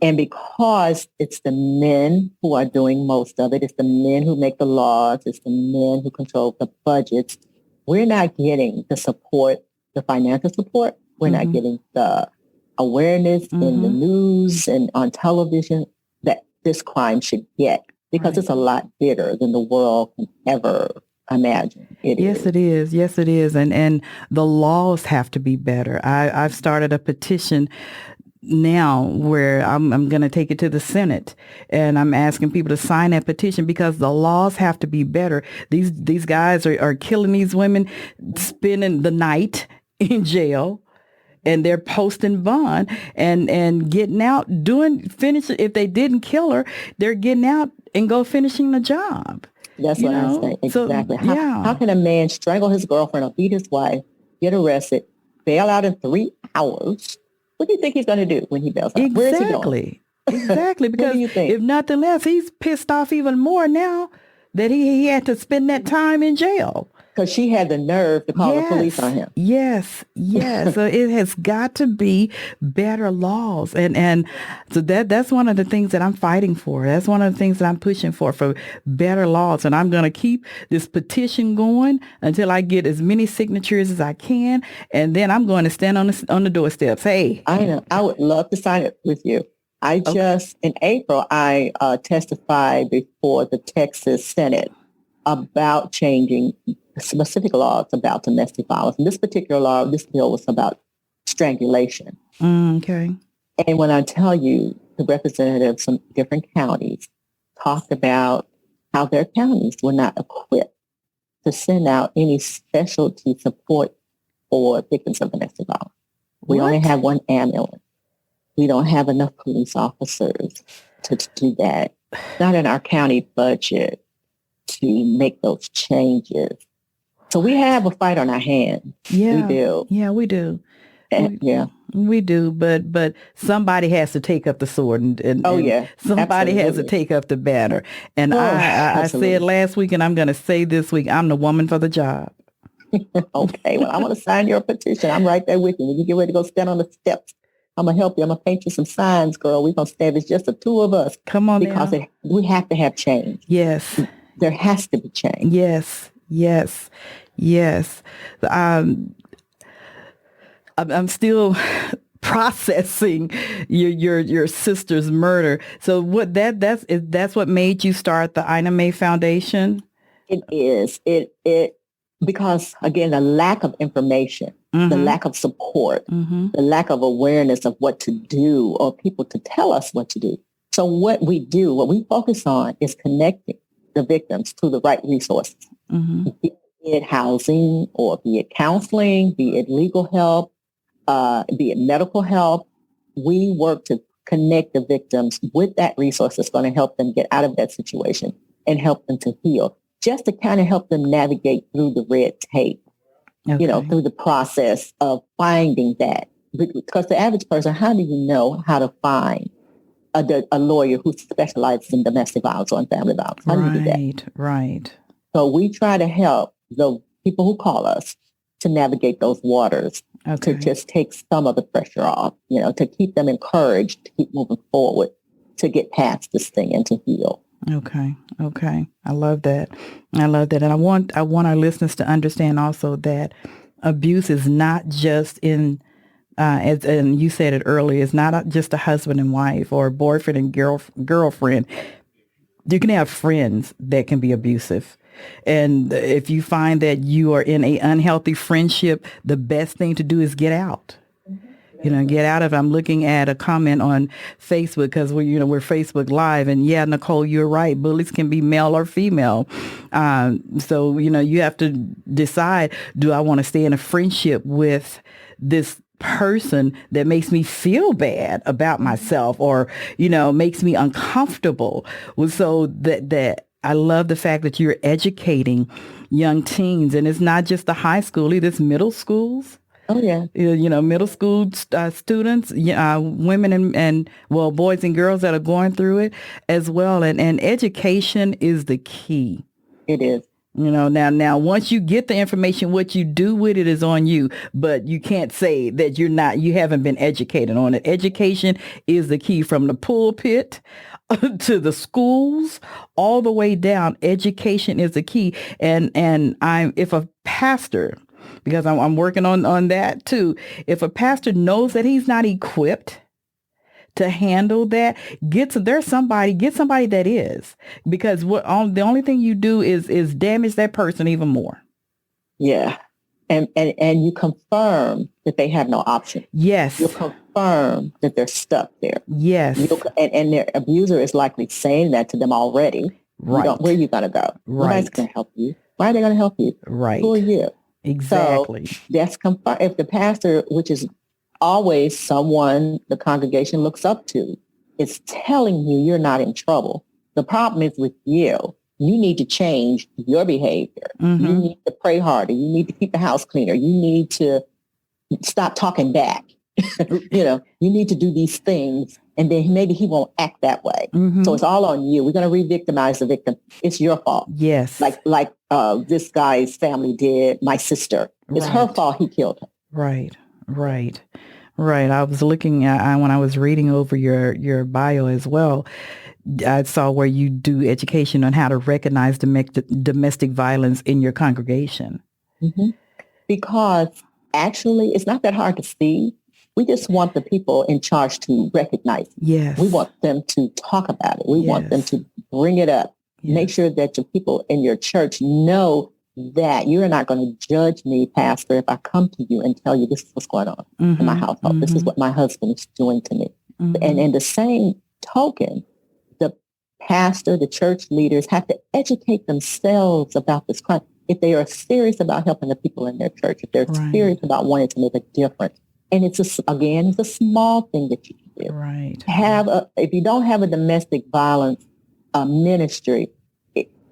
And because it's the men who are doing most of it, it's the men who make the laws, it's the men who control the budgets, we're not getting the support, the financial support. We're not getting the awareness in the news and on television that this crime should get, because it's a lot bigger than the world can ever imagine. Yes, it is. Yes, it is. And the laws have to be better. I've started a petition now where I'm going to take it to the Senate, and I'm asking people to sign that petition because the laws have to be better. These guys are killing these women, spending the night in jail, and they're posting bond and getting out, if they didn't kill her, they're getting out and go finishing the job. That's what I say. Exactly. So, how can a man strangle his girlfriend or beat his wife, get arrested, bail out in 3 hours? What do you think he's going to do when he bails out? Exactly. Where is he going? Exactly. Because if nothing less, he's pissed off even more now that he had to spend that time in jail. Because she had the nerve to call the police on him. Yes. So it has got to be better laws. And so that's one of the things that I'm fighting for. That's one of the things that I'm pushing for better laws. And I'm going to keep this petition going until I get as many signatures as I can. And then I'm going to stand on the doorsteps. Hey. I know. I would love to sign it with you. In April, I testified before the Texas Senate about changing specific laws about domestic violence. And this particular this bill was about strangulation. Okay. And when I tell you, the representatives from different counties talked about how their counties were not equipped to send out any specialty support for victims of domestic violence. We only have one ambulance. We don't have enough police officers to do that. not in our county budget to make those changes. So we have a fight on our hands. Yeah. We do. Yeah, we do. Yeah. We do, but somebody has to take up the sword, and somebody has to take up the banner. And I said last week, and I'm going to say this week, I'm the woman for the job. Okay, well, I'm going to sign your petition. I'm right there with you. When you get ready to go stand on the steps, I'm going to help you. I'm going to paint you some signs, girl. We're going to stand. It's just the two of us. Come on, because we have to have change. Yes, there has to be change. Yes. I'm still processing your sister's murder. So that's what made you start the Ina May Foundation? It is. It because again, the lack of information, the lack of support, the lack of awareness of what to do or people to tell us what to do. So what we focus on is connecting the victims to the right resources, be it housing or be it counseling, be it legal help, be it medical help. We work to connect the victims with that resource that's going to help them get out of that situation and help them to heal, just to kind of help them navigate through the red tape, through the process of finding that. Because the average person, how do you know how to find a lawyer who specializes in domestic violence or in family violence? How do you do that? Right. So we try to help the people who call us to navigate those waters, to just take some of the pressure off, to keep them encouraged to keep moving forward, to get past this thing and to heal. Okay. I love that. And I want our listeners to understand also that abuse is not just in, and you said it earlier, it's not just a husband and wife or a boyfriend and girlfriend. You can have friends that can be abusive. And if you find that you are in an unhealthy friendship, the best thing to do is get out. Get out of it. I'm looking at a comment on Facebook because we're Facebook Live, and Nicole, you're right. Bullies can be male or female. So you have to decide: do I want to stay in a friendship with this person that makes me feel bad about myself, or makes me uncomfortable? So that I love the fact that you're educating young teens, and it's not just the high school, either it's middle schools. Oh, yeah. Middle school students, women and boys and girls that are going through it as well. And education is the key. It is. Now, once you get the information, what you do with it is on you, but you can't say that you haven't been educated on it. Education is the key, from the pulpit to the schools, all the way down. Education is the key. And if a pastor, because I'm working on that too, if a pastor knows that he's not equipped to handle that, get somebody that is, because the only thing you do is damage that person even more. Yeah. And you confirm that they have no option. Yes. You confirm that they're stuck there. Yes. And their abuser is likely saying that to them already. Right. Where are you going to go? Right. Nobody's going to help you. Why are they going to help you? Right. Who are you? Exactly. So that's confirmed. If the pastor, which is always someone the congregation looks up to, is telling you you're not in trouble, the problem is with you. You need to change your behavior. You need to pray harder. You need to keep the house cleaner. You need to stop talking back. You need to do these things, and then maybe he won't act that way. So it's all on you. We're going to re-victimize the victim. It's your fault. Yes. Like this guy's family did my sister. It's her fault he killed her. Right. I was looking at, when I was reading over your bio as well, I saw where you do education on how to recognize domestic violence in your congregation. Because actually, it's not that hard to see. We just want the people in charge to recognize it. Yes. We want them to talk about it. We want them to bring it up. Yes. Make sure that your people in your church know that you're not going to judge me, Pastor, if I come to you and tell you this is what's going on in my household. This is what my husband is doing to me. And in the same token, the pastor, the church leaders have to educate themselves about this crime. If they are serious about helping the people in their church, if they're serious about wanting to make a difference. And it's a small thing that you can do. Right. If you don't have a domestic violence a ministry,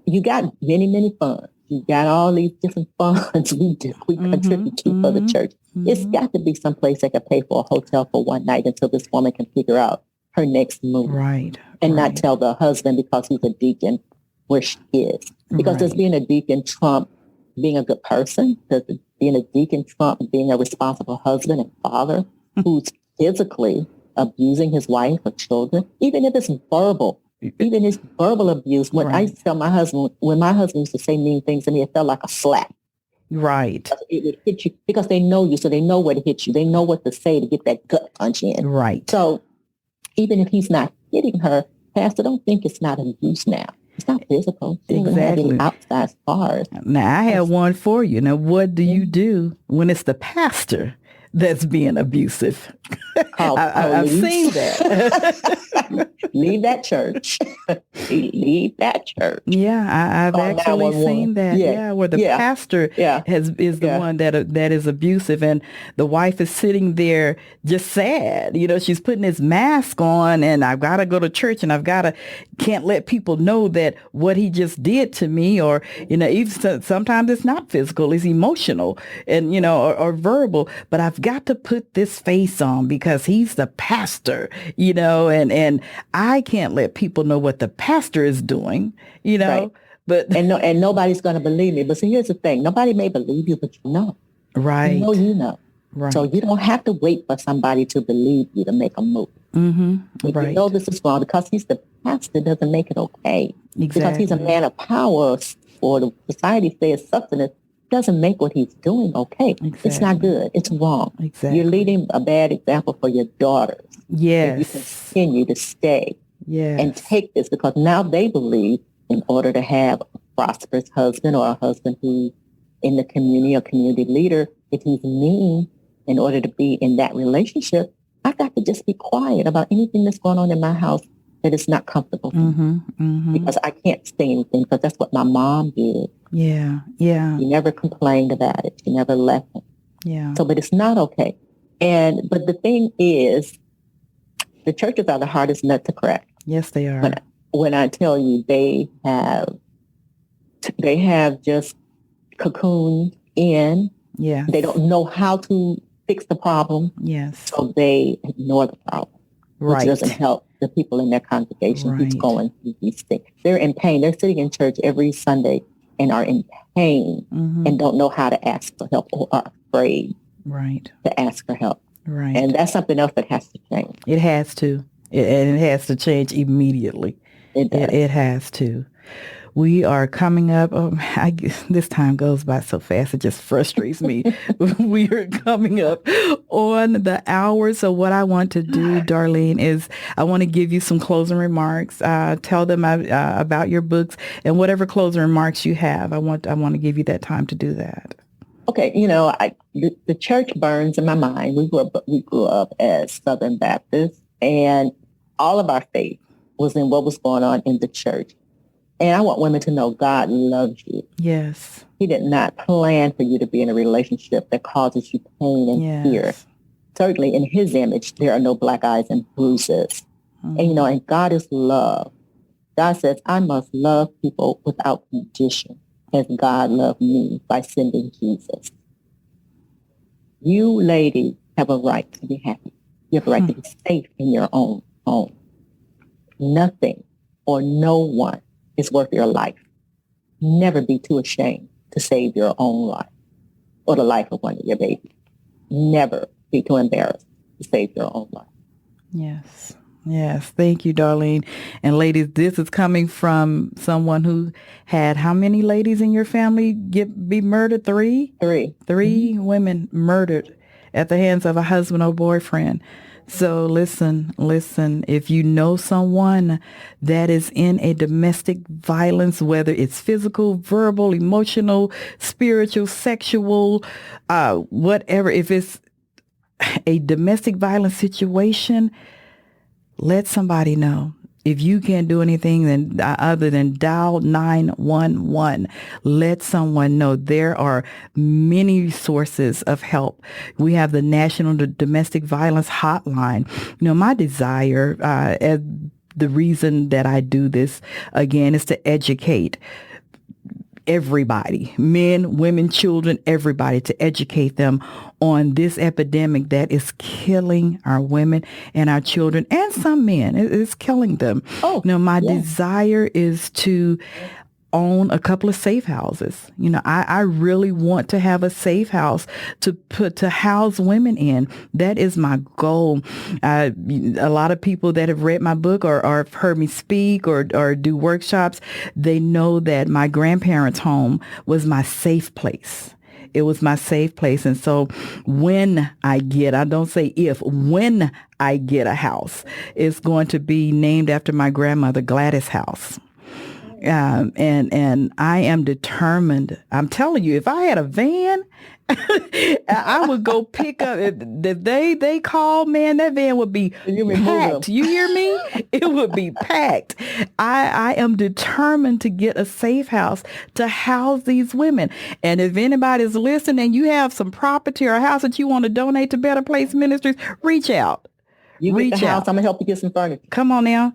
you got many, many funds. You got all these different funds we contribute to for the church. It's got to be someplace that can pay for a hotel for one night until this woman can figure out her next move. Right. And not tell the husband because he's a deacon where she is. Because does being a deacon trump being a good person? Does being a deacon trump being a responsible husband and father who's physically abusing his wife or children? Even if it's verbal. Even his verbal abuse. When I used to tell my husband, when my husband used to say mean things to me, it felt like a slap. Right. It would hit you because they know you, so they know where to hit you. They know what to say to get that gut punch in. Right. So even if he's not hitting her, Pastor, don't think it's not abuse now. It's not physical. Exactly. Outside scars. Now, I have one for you. Now, what do you do when it's the pastor that's being abusive? I've seen that. Leave that church. Leave that church. Yeah, I've actually seen that. Yeah, where the pastor is the one that is abusive, and the wife is sitting there just sad. You know, she's putting his mask on, and I've got to go to church, and can't let people know that what he just did to me, or even sometimes it's not physical, it's emotional, and or verbal. But I've got to put this face on because he's the pastor, and I can't let people know what the pastor is doing, Right. But and nobody's going to believe me. But see, here's the thing: nobody may believe you, but you know, right? You know. Right. So you don't have to wait for somebody to believe you to make a move. If you know this is wrong, because he's the pastor, doesn't make it okay. Exactly. Because he's a man of power, or the society says substance, doesn't make what he's doing okay. Exactly. It's not good. It's wrong. Exactly. You're leading a bad example for your daughters. Yes. If you continue to stay and take this, because now they believe in order to have a prosperous husband or a husband who's in the community, a community leader, if he's mean, in order to be in that relationship, I've got to just be quiet about anything that's going on in my house that is not comfortable for me. Because I can't say anything, because that's what my mom did. Yeah. She never complained about it. She never left him. Yeah. So, but it's not okay. But the thing is, the churches are the hardest nut to crack. Yes, they are. When I tell you they have just cocooned in. Yeah. They don't know how to fix the problem. Yes. So they ignore the problem. Which doesn't help the people in their congregation who's going through these things. They're in pain. They're sitting in church every Sunday and are in pain and don't know how to ask for help, or are afraid to ask for help. Right. And that's something else that has to change. It has to. And it has to change immediately. It has to. We are coming up. This time goes by so fast. It just frustrates me. We are coming up on the hour. So what I want to do, Darlene, is I want to give you some closing remarks. Tell them about your books and whatever closing remarks you have. I want to give you that time to do that. Okay. The church burns in my mind. We grew up as Southern Baptists, and all of our faith was in what was going on in the church. And I want women to know God loves you. Yes. He did not plan for you to be in a relationship that causes you pain and fear. Certainly in his image, there are no black eyes and bruises. And God is love. God says, I must love people without condition as God loved me by sending Jesus. You ladies have a right to be happy. You have a right to be safe in your own home. Nothing or no one is worth your life. Never be too ashamed to save your own life or the life of one of your babies. Never be too embarrassed to save your own life. Yes. Yes. Thank you, Darlene. And ladies, this is coming from someone who had how many ladies in your family be murdered? Three women murdered at the hands of a husband or boyfriend. So listen, if you know someone that is in a domestic violence, whether it's physical, verbal, emotional, spiritual, sexual, whatever, if it's a domestic violence situation, let somebody know. If you can't do anything then other than dial 911, let someone know. There are many sources of help. We have the National Domestic Violence Hotline. My desire, as the reason that I do this, again, is to educate everybody, men, women, children, everybody, to educate them on this epidemic that is killing our women and our children and some men. It's killing them. Oh, My desire is to own a couple of safe houses. I really want to have a safe house to house women in. That is my goal. A lot of people that have read my book or have heard me speak or do workshops, they know that my grandparents' home was my safe place. It was my safe place. And so when I get a house, it's going to be named after my grandmother, Gladys House. And I am determined. I'm telling you, if I had a van, I would go pick up. The day they call, man, that van would be packed. You hear me? It would be packed. I am determined to get a safe house to house these women. And if anybody's listening and you have some property or a house that you want to donate to Better Place Ministries, reach out. You reach get the house, out. I'm going to help you get some furniture. Come on now.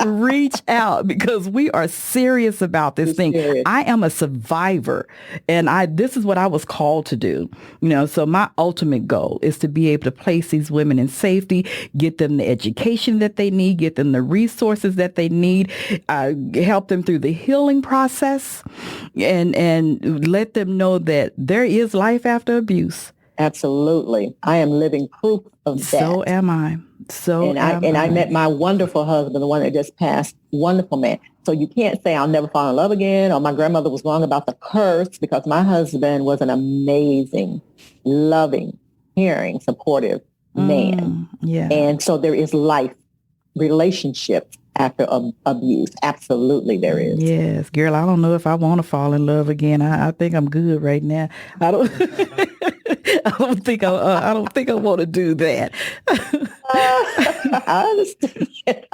Reach out, because we are serious about this thing. Serious. I am a survivor, and this is what I was called to do. So my ultimate goal is to be able to place these women in safety, get them the education that they need, get them the resources that they need, help them through the healing process, and let them know that there is life after abuse. Absolutely. I am living proof of that. So am I. I met my wonderful husband, the one that just passed, wonderful man. So you can't say I'll never fall in love again, or my grandmother was wrong about the curse, because my husband was an amazing, loving, caring, supportive man. Yeah. And so there is life, relationships after abuse. Absolutely there is. Yes, girl, I don't know if I want to fall in love again. I think I'm good right now. I don't think I want to do that. I understand.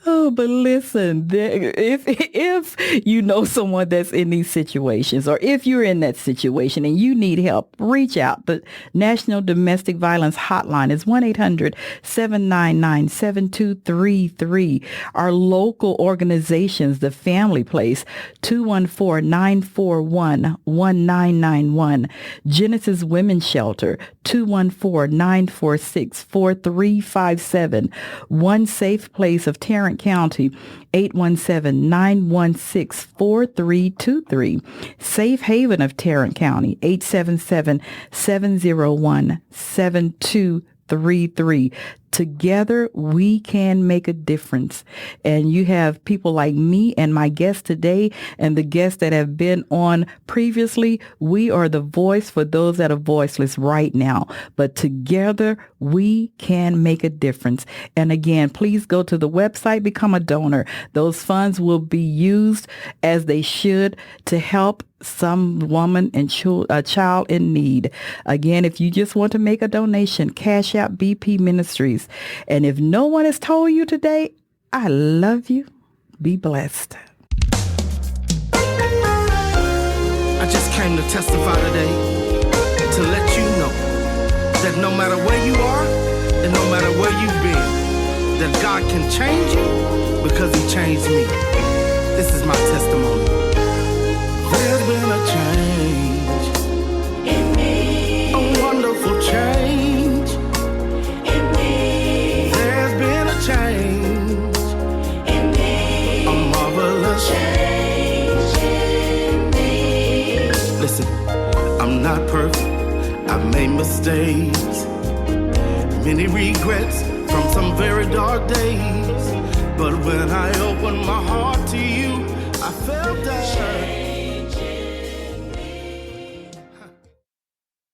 Oh, but listen, if you know someone that's in these situations, or if you're in that situation and you need help, reach out. The National Domestic Violence Hotline is 1-800-799-7233. Our local organizations, the Family Place, 214-941-1991. Genesis Women's Shelter, 214-946-4357. One Safe Place of Tarrant County, 817-916-4323. Safe Haven of Tarrant County, 877-701-7233. Together, we can make a difference. And you have people like me and my guest today and the guests that have been on previously. We are the voice for those that are voiceless right now. But together, we can make a difference. And again, please go to the website, become a donor. Those funds will be used as they should to help some woman and a child in need. Again, if you just want to make a donation, Cash App BP Ministries. And if no one has told you today, I love you. Be blessed. I just came to testify today to let you know that no matter where you are and no matter where you've been, that God can change you because he changed me. This is my testimony. There's been a change in me, a wonderful change in me. There's been a change in me, a marvelous change in me. Listen, I'm not perfect, I've made mistakes, many regrets from some very dark days. But when I opened my heart to you, I felt that